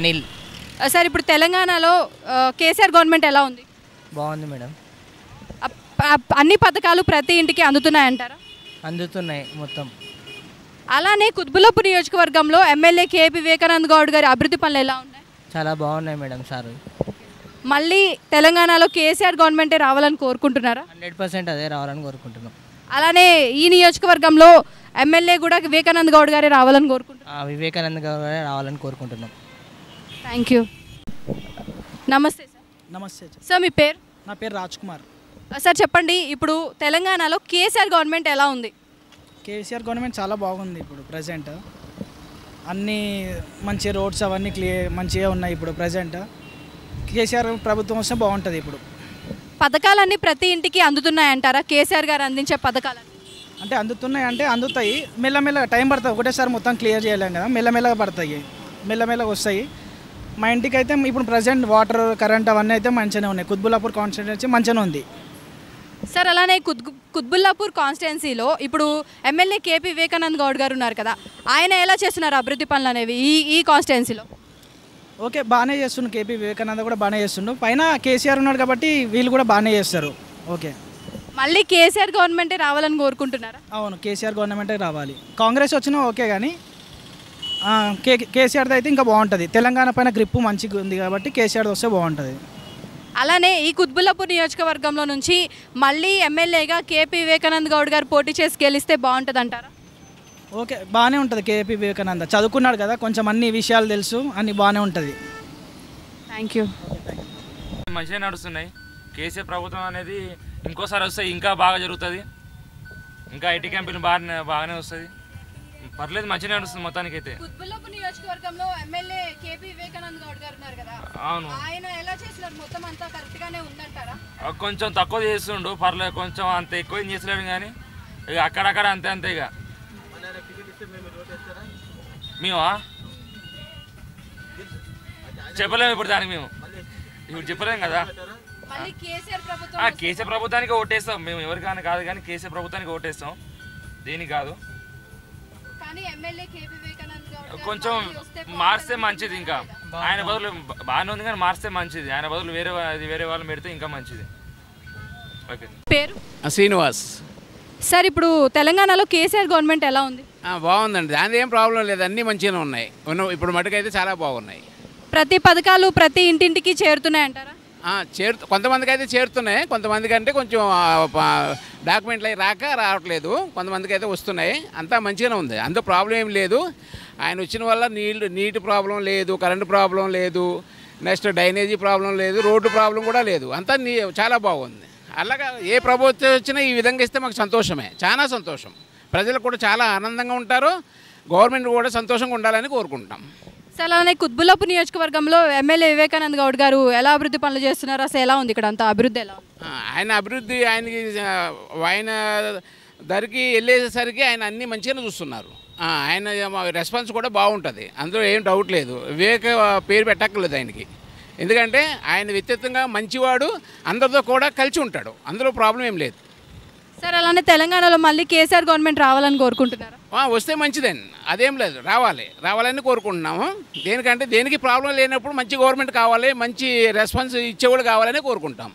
Anil. Sir ఇప్పుడు తెలంగాణలో KCR government ఎలా ఉంది? బాగుంది మేడం. అన్ని పథకాలు ప్రతి ఇంటికి అందుతున్నాయంటారా? అందుతున్నాయి మొత్తం. అలానే కుత్బుల్లాపూర్ నియోజకవర్గంలో ఎమ్మెల్యే కేపీ వివేకానంద్ గౌడ్ గారి అభివృద్ధి పనులు ఎలా ఉన్నాయి? చాలా బాగున్నాయి మేడం. సార్ మళ్ళీ తెలంగాణలో కేసీఆర్ గవర్నమెంటే రావాలని కోరుకుంటున్నారా? 100% అదే రావాలని కోరుకుంటున్నాం. అలానే ఈ నియోజకవర్గంలో ఎమ్మెల్యే కూడా వివేకానంద్ గౌడ్ గారే రావాలని కోరుకుంటున్నాం. వివేకానంద్ గారే రావాలని కోరుకుంటున్నాం. Thank you. నమస్తే సార్. నమస్తే సార్ మీ పేరు? నా పేరు రాజ్ కుమార్. సార్ చెప్పండి, ఇప్పుడు తెలంగాణలో కేసీఆర్ గవర్నమెంట్ ఎలా ఉంది? కేసీఆర్ గవర్నమెంట్ చాలా బాగుంది. ఇప్పుడు ప్రజెంట్ అన్నీ మంచి రోడ్స్ అవన్నీ మంచిగా ఉన్నాయి. ఇప్పుడు ప్రజెంట్ కేసీఆర్ ప్రభుత్వం వస్తే బాగుంటుంది. ఇప్పుడు పథకాలన్నీ ప్రతి ఇంటికి అందుతున్నాయంటారా? కేసీఆర్ గారు అందించే పథకాలు అంటే అందుతున్నాయి, అంటే అందుతాయి. మెల్లమెల్లగా టైం పడుతుంది. ఒకటేసారి మొత్తం క్లియర్ చేయలేం కదా, మెల్లమెల్లగా పడతాయి, మెల్లమెల్లగా వస్తాయి. మా ఇంటికి అయితే ఇప్పుడు ప్రజెంట్ వాటర్ కరెంట్ అవన్నీ అయితే మంచిగానే ఉన్నాయి. కుత్బుల్లాపూర్ కాన్స్టిట్యున్సీ మంచిగానే ఉంది. సార్ అలానే కుత్బుల్లాపూర్ కాన్స్టిట్యున్సీలో ఇప్పుడు ఎమ్మెల్యే కేపీ వివేకానంద్ గౌడ్ గారు ఉన్నారు కదా, ఆయన ఎలా చేస్తున్నారు అభివృద్ధి పనులు అనేవి ఈ కాన్స్టిట్యున్సీలో? ఓకే, బాగానే చేస్తుండు. కేపీ వివేకానంద కూడా బాగానే చేస్తుండు. పైన కేసీఆర్ ఉన్నాడు కాబట్టి వీళ్ళు కూడా బాగానే చేస్తారు. ఓకే, మళ్ళీ కేసీఆర్ గవర్నమెంటే రావాలని కోరుకుంటున్నారా? అవును, కేసీఆర్ గవర్నమెంటే రావాలి. కాంగ్రెస్ వచ్చినా ఓకే, కానీ కేసీఆర్ది అయితే ఇంకా బాగుంటుంది. తెలంగాణ పైన గ్రిప్పు మంచిగా ఉంది కాబట్టి కేసీఆర్ది వస్తే బాగుంటుంది. అలానే ఈ కుత్బుల్లాపూర్ నియోజకవర్గంలో నుంచి మళ్ళీ ఎమ్మెల్యేగా కేపీ వివేకానంద్ గౌడ్ గారు పోటీ చేసి గెలిస్తే బాగుంటుంది అంటారా? ఓకే, బాగానే ఉంటుంది. కేపీ వివేకానంద చదువుకున్నాడు కదా, కొంచెం అన్ని విషయాలు తెలుసు, అన్ని బాగానే ఉంటుంది. Thank you. మంచిగా నడుస్తున్నాయి. కేసీఆర్ ప్రభుత్వం అనేది ఇంకోసారి వస్తే ఇంకా బాగా జరుగుతుంది. ఇంకా ఐటీ క్యాంపులు బాగానే వస్తుంది. పర్లేదు, మంచిగా నడుస్తుంది మొత్తానికి అయితే. కుత్బుల్లాపూర్ నియోజకవర్గంలో ఎమ్మెల్యే కేపీ వివేకానంద్ గౌడ్ గారు ఉన్నారు కదా, అవును, ఆయన ఎలా చేస్తున్నారు? మొత్తం అంతా కరెక్ట్ గానే ఉందంటారా? కొంచెం తక్కువ చేస్తుండు, పర్లేదు. కొంచెం అంత ఎక్కువ ఏం చేస్తలేడు, కానీ ఇక అక్కడక్కడ అంతే. ఇక మేమా చెప్పలేము ఇప్పుడు దానికి, మేము ఇప్పుడు చెప్పలేము కదా. కేసీఆర్ ప్రభుత్వానికి ఓటేస్తాం మేము, ఎవరికైనా కాదు కానీ కేసీఆర్ ప్రభుత్వానికి ఓటేస్తాం, దేనికి కాదు. కొంచెం మార్స్తే మంచిది. ఇంకా ఆయన బదులు బాగానే ఉంది కానీ మార్స్తే మంచిది. ఆయన బదులు వేరే వాళ్ళని పెడితే ఇంకా మంచిది. ఓకే. పేరు? శ్రీనివాస్. సార్ ఇప్పుడు తెలంగాణలో కేసీఆర్ గవర్నమెంట్ ఎలా ఉంది? బాగుందండి, దాని ఏం ప్రాబ్లం లేదు, అన్నీ మంచిగానే ఉన్నాయి. ఇప్పుడు మటుకైతే చాలా బాగున్నాయి. ప్రతి పథకాలు ప్రతి ఇంటింటికి చేరుతున్నాయి అంటారా? కొంతమందికి అయితే చేరుతున్నాయి, కొంతమందికి అంటే కొంచెం డాక్యుమెంట్లు అవి రావట్లేదు, కొంతమందికి అయితే వస్తున్నాయి. అంతా మంచిగానే ఉంది, అంత ప్రాబ్లం ఏం లేదు. ఆయన వచ్చిన వల్ల నీటి ప్రాబ్లం లేదు, కరెంటు ప్రాబ్లం లేదు, నెక్స్ట్ డ్రైనేజీ ప్రాబ్లం లేదు, రోడ్డు ప్రాబ్లం కూడా లేదు. అంతా చాలా బాగుంది. అలాగా ఏ ప్రభుత్వం వచ్చినా ఈ విధంగా ఇస్తే మాకు సంతోషమే, చాలా సంతోషం. ప్రజలు కూడా చాలా ఆనందంగా ఉంటారు, గవర్నమెంట్ కూడా సంతోషంగా ఉండాలని కోరుకుంటాం. సార్ అలానే కుత్బుల్లాపూర్ నియోజకవర్గంలో ఎమ్మెల్యే వివేకానంద్ గౌడ్ గారు ఎలా అభివృద్ధి పనులు చేస్తున్నారు? అసలు ఎలా ఉంది ఇక్కడ అంతా అభివృద్ధి ఎలా ఉంది? ఆయన అభివృద్ధి ఆయన ధరికి వెళ్ళేసరికి ఆయన అన్నీ మంచిగానే చూస్తున్నారు. ఆయన రెస్పాన్స్ కూడా బాగుంటుంది, అందులో ఏం డౌట్ లేదు. వివేక పేరు పెట్టక్కర్లేదు ఆయనకి, ఎందుకంటే ఆయన వ్యక్తిత్వంగా మంచివాడు, అందరితో కూడా కలిసి ఉంటాడు, అందులో ప్రాబ్లం ఏం లేదు. సార్ అలానే తెలంగాణలో మళ్ళీ కేసీఆర్ గవర్నమెంట్ రావాలని కోరుకుంటున్నారా? వస్తే మంచిదండి, అదేం లేదు, రావాలని కోరుకుంటున్నాము. దేనికంటే దేనికి ప్రాబ్లం లేనప్పుడు మంచి గవర్నమెంట్ కావాలి, మంచి రెస్పాన్స్ ఇచ్చేవాళ్ళు కావాలని కోరుకుంటాం.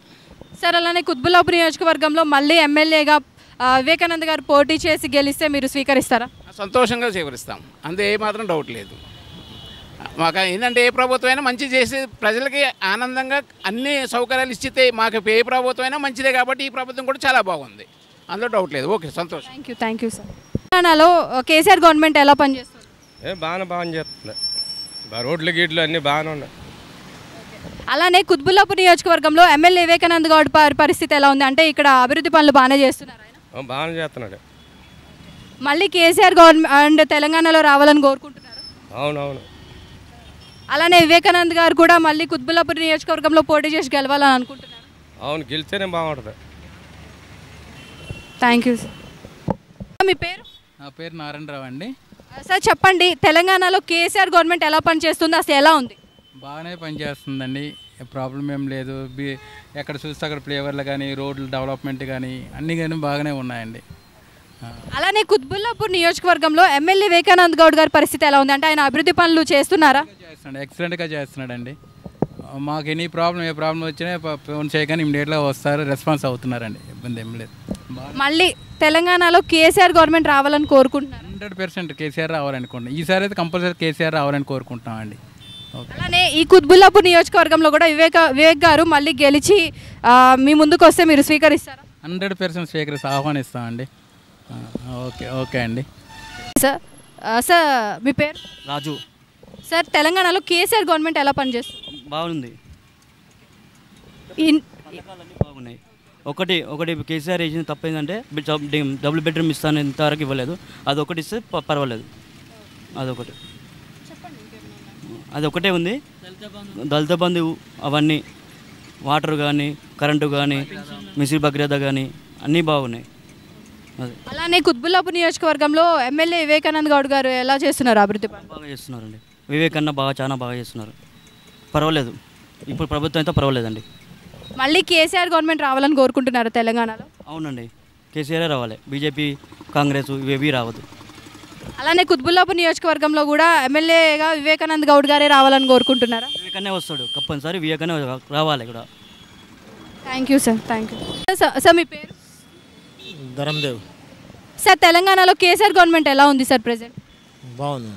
సార్ అలానే కుత్బుల్లాపూర్ నియోజకవర్గంలో మళ్ళీ ఎమ్మెల్యేగా వివేకానంద్ గారు పోటీ చేసి గెలిస్తే మీరు స్వీకరిస్తారా? సంతోషంగా స్వీకరిస్తాం, అంతే ఏమాత్రం డౌట్ లేదు. మాకు ఏంటంటే ఏ ప్రభుత్వం అయినా మంచి చేసి ప్రజలకి ఆనందంగా అన్ని సౌకర్యాలు ఇచ్చితే మాకు ఏ ప్రభుత్వం అయినా మంచిదే, కాబట్టి ఈ ప్రభుత్వం కూడా చాలా బాగుంది, అందులో డౌట్ లేదు. ఓకే, సంతోషం. Thank you sir. తెలంగాణలో కేసీఆర్ గవర్నమెంట్ ఎలా పనిచేస్తుంది? బాగానే చేస్తుంది, రోడ్లు గీడ్లు అన్నీ బాగానే ఉన్నాయి. అలానే కుత్బుల్లాపూర్ నియోజకవర్గంలో ఎమ్మెల్యే వివేకానంద్ గౌడ్ పరిస్థితి ఎలా ఉంది? అంటే ఇక్కడ అభివృద్ధి పనులు బాగానే చేస్తున్నారు ఆయన? బాగానే చేస్తున్నాడు. మళ్ళీ కేసీఆర్ గవర్నమెంట్ తెలంగాణలో రావాలని కోరుకుంటున్నారు? అవునవును. అలానే వివేకానంద్ గారు కూడా మళ్ళీ కుత్బుల్లాపూర్ నియోజకవర్గంలో పోటీ చేసి గెలవాలని అనుకుంటున్నారు? అవును, గెలిస్తేనే బాగుంటుంది. Thank you sir. మీ పేరు? నా పేరు నారాయణరావు అండి. సార్ చెప్పండి, తెలంగాణలో కేసీఆర్ గవర్నమెంట్ ఎలా పనిచేస్తుంది, అసలు ఎలా ఉంది? బాగానే పనిచేస్తుందండి, ప్రాబ్లం ఏం లేదు. ఎక్కడ చూస్తే అక్కడ ఫ్లేవర్లు కానీ రోడ్లు డెవలప్మెంట్ కానీ అన్నీ కానీ బాగానే ఉన్నాయండి. అలానే కుత్బుల్లాపూర్ నియోజకవర్గంలో ఎమ్మెల్యే వివేకానంద్ గౌడ్ గారి పరిస్థితి ఎలా ఉంది అంటే ఆయన అభివృద్ధి పనులు చేస్తున్నారా? చేస్తున్నాడు, ఎక్సలెంట్గా చేస్తున్నాడండి. మాకు ఎనీ ప్రాబ్లం ఏ ప్రాబ్లం వచ్చినా ఫోన్ చేయగానే ఇమీడియట్గా వస్తారు, రెస్పాన్స్ అవుతున్నారండి. ఇబ్బంది ఏం లేదు. మళ్ళీ తెలంగాణలో కేసీఆర్ గవర్నమెంట్ రావాలని కోరుకుంటున్నారు. 100% కేసీఆర్ రావాలనుకుంటున్నాం. ఈసారి అయితే కంపల్సరీ కేసీఆర్ రావాలని కోరుకుంటున్నామండి. అలానే ఈ కుత్బుల్లాపూర్ నియోజకవర్గంలో కూడా వివేక్ గారు మళ్ళీ గెలిచి మీ ముందుకు వస్తే మీరు స్వీకరిస్తారా? 100% స్వీకరిస్తే ఆహ్వానిస్తామండి. ఓకే అండి. సార్ మీ పేరు? రాజు. సార్ తెలంగాణలో కేసీఆర్ గవర్నమెంట్ ఎలా పనిచేస్తుంది? బాగుంది, బాగున్నాయి. ఒకటి కేసీఆర్ చేసింది తప్ప ఏంటంటే డబుల్ బెడ్రూమ్ ఇస్తాను ఇంతవరకు ఇవ్వలేదు. అది ఒకటి ఇస్తే పర్వాలేదు. అది ఒకటే ఉంది. దళిత బంధు అవన్నీ వాటర్ కానీ కరెంటు కానీ మిసిరి భగీరథ కానీ అన్నీ బాగున్నాయి. అలానే కుత్బుల్లాపూర్ నియోజకవర్గంలో ఎమ్మెల్యే వివేకానంద్ గౌడ్ గారు ఎలా చేస్తున్నారు అభివృద్ధి? బాగా చేస్తున్నారండి. వివేకన్న చాలా బాగా చేస్తున్నారు. పర్వాలేదు, ఇప్పుడు ప్రభుత్వం అయితే పర్వాలేదండి. మళ్ళీ కేసీఆర్ గవర్నమెంట్ రావాలని కోరుకుంటున్నారు తెలంగాణలో? అవునండి, కేసీఆర్ రావాలి. బీజేపీ కాంగ్రెస్ ఇవేవి రావద్దు. అలానే కుత్బుల్లాపూర్ నియోజకవర్గంలో కూడా ఎమ్మెల్యేగా వివేకానంద్ గౌడ్ గారే రావాలని కోరుకుంటున్నారా? వివేకన్నే వస్తాడు కంపల్సరీ, వివేకన్నే రావాలి కూడా. Thank you sir. సార్ మీ పేరు? ధరందేవ్. సార్ తెలంగాణలో కేసీఆర్ గవర్నమెంట్ ఎలా ఉంది సార్ ప్రెజెంట్? బాగుంది,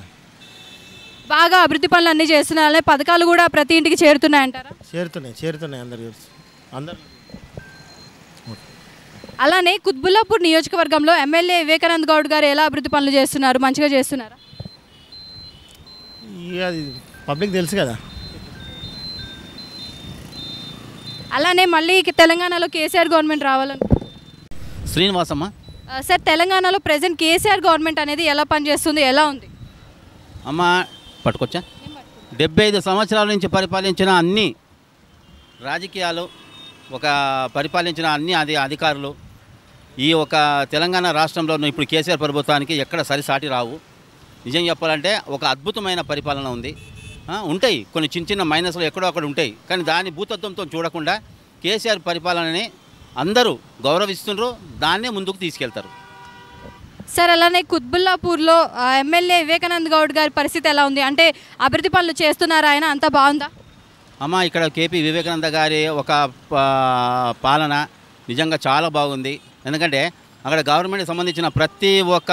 బాగా అభివృద్ధి పనులు అన్నీ చేస్తున్నారు. అలానే పథకాలు కూడా ప్రతి ఇంటికి చేరుతున్నాయంటారా? చేరుతున్నాయి అందరు. అలానే కుత్బుల్లాపూర్ నియోజకవర్గంలో ఎమ్మెల్యే వివేకానంద్ గౌడ్ గారు ఎలా అభివృద్ధి పనులు చేస్తున్నారు? మంచిగా చేస్తున్నారా? అది పబ్లిక్ తెలుసు కదా. అలానే మళ్ళీ తెలంగాణలో కేసీఆర్ గవర్నమెంట్ రావాలని. శ్రీనివాసమ్మ. సార్ తెలంగాణలో ప్రెజెంట్ కేసీఆర్ గవర్నమెంట్ అనేది ఎలా పనిచేస్తుంది, ఎలా ఉంది? అమ్మ పట్టుకొచ్చా. 75 సంవత్సరాల నుంచి పరిపాలించిన అన్ని రాజకీయాలు, పరిపాలించిన అన్ని అధికారులు ఈ తెలంగాణ రాష్ట్రంలో ఇప్పుడు కేసీఆర్ ప్రభుత్వానికి ఎక్కడ సరిసాటి రావు. నిజం చెప్పాలంటే ఒక అద్భుతమైన పరిపాలన ఉంది. ఉంటాయి కొన్ని చిన్న మైనస్లు ఎక్కడో అక్కడ ఉంటాయి, కానీ దాని భూతత్వంతో చూడకుండా కేసీఆర్ పరిపాలనని అందరూ గౌరవిస్తున్నారు, దాన్నే ముందుకు తీసుకెళ్తారు. సార్ అలానే కుత్బుల్లాపూర్లో ఎమ్మెల్యే వివేకానంద్ గౌడ్ గారి పరిస్థితి ఎలా ఉంది అంటే అభివృద్ధి పనులు చేస్తున్నారా? ఆయన అంతా బాగుందా? అమ్మ ఇక్కడ కేపీ వివేకానంద గారి పాలన నిజంగా చాలా బాగుంది. ఎందుకంటే అక్కడ గవర్నమెంట్కి సంబంధించిన ప్రతి ఒక్క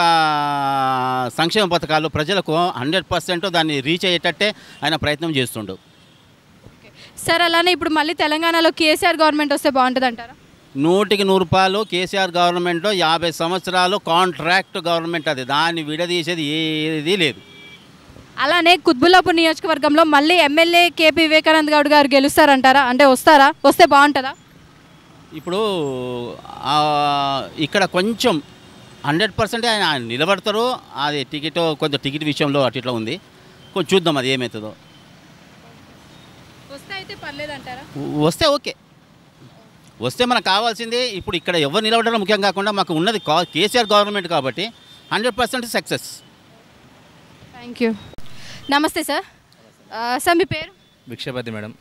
సంక్షేమ పథకాలు ప్రజలకు 100% దాన్ని రీచ్ అయ్యేటట్టే ఆయన ప్రయత్నం చేస్తుండు. సార్ అలానే ఇప్పుడు మళ్ళీ తెలంగాణలో కేసీఆర్ గవర్నమెంట్ వస్తే బాగుంటుంది అంటారా? 100% కేసీఆర్ గవర్నమెంట్లో 50 సంవత్సరాలు కాంట్రాక్ట్ గవర్నమెంట్, అది దాన్ని విడదీసేది ఏది లేదు. అలానే కుత్బుల్లాపూర్ నియోజకవర్గంలో మళ్ళీ ఎమ్మెల్యే కేపీ వివేకానంద్ గౌడ్ గారు గెలుస్తారంటారా? అంటే వస్తే బాగుంటుందా? ఇప్పుడు ఇక్కడ కొంచెం 100% ఆయన నిలబడతారు. అది కొంచెం టికెట్ విషయంలో అట్లా ఉంది, కొంచెం చూద్దాం అది ఏమవుతుందో. వస్తే ఓకే, వస్తే మనకు కావాల్సింది ఇప్పుడు ఇక్కడ ఎవరు నిలబడడం ముఖ్యం కాకుండా మాకు ఉన్నది కేసీఆర్ గవర్నమెంట్ కాబట్టి 100% సక్సెస్. Thank you. నమస్తే సార్. సార్ మీ పేరు? భిక్షపతి మేడం.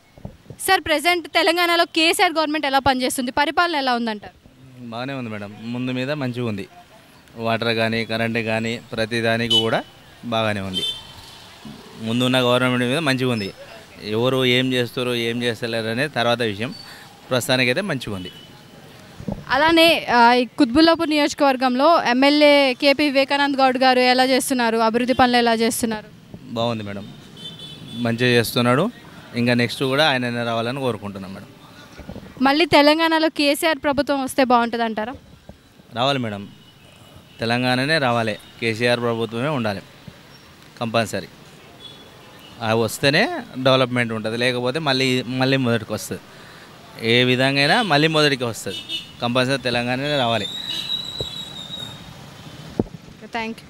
సార్ ప్రెజెంట్ తెలంగాణలో కేసీఆర్ గవర్నమెంట్ ఎలా పనిచేస్తుంది, పరిపాలన ఎలా ఉందంటారు? బాగానే ఉంది మేడం, ముందు మీద మంచిగా ఉంది. వాటర్ కానీ కరెంట్ కానీ ప్రతి దానికి కూడా బాగానే ఉంది. ముందున్న గవర్నమెంట్ మీద మంచిగా ఉంది. ఎవరు ఏం చేస్తారో ఏం చేస్తలేరు అనేది తర్వాత విషయం, ప్రస్తుతానికైతే మంచిగా ఉంది. అలానే కుత్బుల్లాపూర్ నియోజకవర్గంలో ఎమ్మెల్యే కేపీ వివేకానంద్ గౌడ్ గారు ఎలా చేస్తున్నారు, అభివృద్ధి పనులు ఎలా చేస్తున్నారు? బాగుంది మేడం, మంచిగా చేస్తున్నాడు. ఇంకా నెక్స్ట్ కూడా ఆయన రావాలని కోరుకుంటున్నాం మేడం. మళ్ళీ తెలంగాణలో కేసీఆర్ ప్రభుత్వం వస్తే బాగుంటుంది అంటారా? రావాలి మేడం, తెలంగాణనే రావాలి, కేసీఆర్ ప్రభుత్వమే ఉండాలి కంపల్సరీ. అవి వస్తేనే డెవలప్మెంట్ ఉంటుంది, లేకపోతే మళ్ళీ మొదటికి వస్తుంది. ఏ విధంగా అయినా మళ్ళీ మొదటికి వస్తుంది, కంపల్సరీ తెలంగాణనే రావాలి. Thank you.